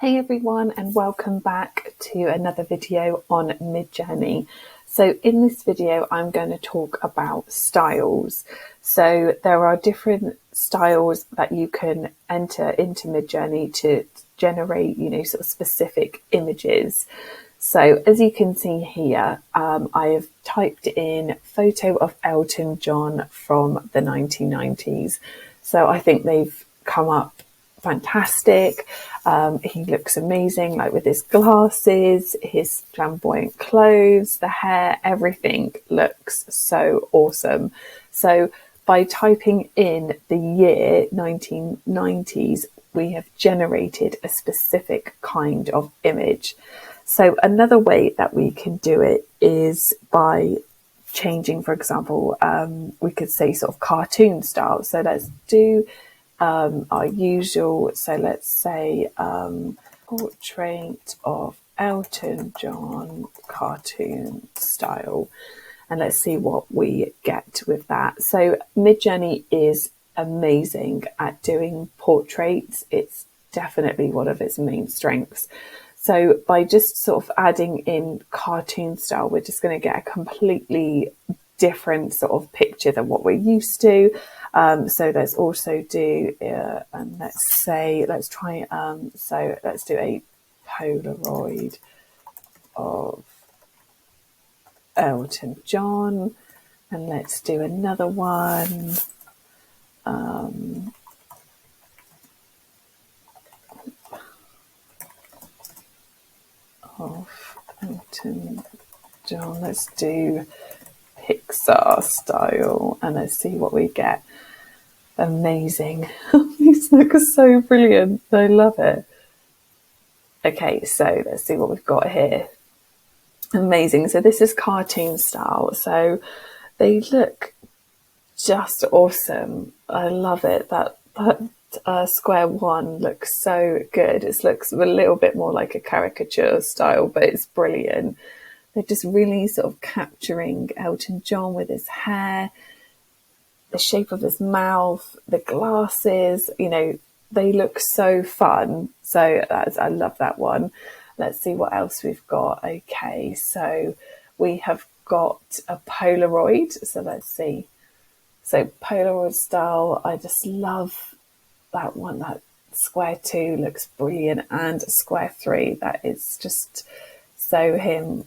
Hey everyone, and welcome back to another video on Midjourney. So in this video I'm going to talk about styles. So there are different styles that you can enter into Midjourney to generate, sort of specific images. So as you can see here, I have typed in photo of Elton John from the 1990s. So I think they've come up fantastic. He looks amazing, like with his glasses, his flamboyant clothes, the hair, everything looks so awesome. So by typing in the year 1990s, we have generated a specific kind of image. So another way that we can do it is by changing, for example, we could say sort of cartoon style. So let's do our usual, so let's say portrait of Elton John cartoon style, and let's see what we get with that. So Midjourney is amazing at doing portraits. It's definitely one of its main strengths. So by just sort of adding in cartoon style, we're just going to get a completely different sort of picture than what we're used to. So let's also do, and let's try, so let's do a Polaroid of Elton John, and let's do another one. Of Elton John, let's do Pixar style, and let's see what we get. Amazing. These look so brilliant. I love it. Okay, so let's see what we've got here. Amazing. So this is cartoon style. So they look just awesome. I love it. That square one looks so good. It looks a little bit more like a caricature style, but it's brilliant. They're just really sort of capturing Elton John with his hair, the shape of his mouth, the glasses, they look so fun. So I love that one. Let's see what else we've got. Okay, so we have got a Polaroid. So let's see. So Polaroid style, I just love that one. That square 2 looks brilliant, and square 3, that is just so him.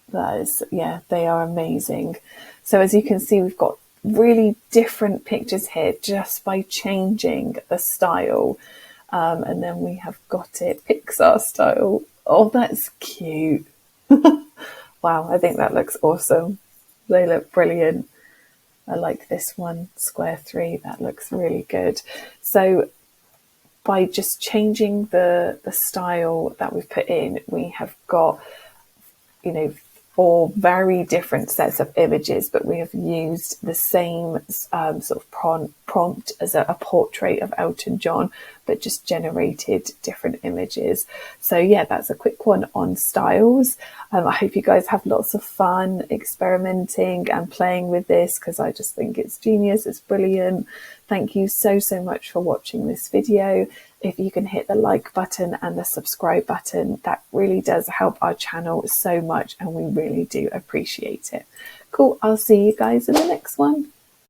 That is, yeah, they are amazing. So as you can see, we've got really different pictures here just by changing the style. And then we have got it Pixar style. Oh, that's cute. Wow, I think that looks awesome. They look brilliant. I like this one, square 3, that looks really good. So by just changing the style that we've put in, we have got, 4 very different sets of images, but we have used the same sort of prompt as a portrait of Elton John, but just generated different images. So yeah, that's a quick one on styles. I hope you guys have lots of fun experimenting and playing with this, because I just think it's genius. It's brilliant. Thank you so much for watching this video. If you can hit the like button and the subscribe button, that really does help our channel so much, and we really do appreciate it. Cool. I'll see you guys in the next one.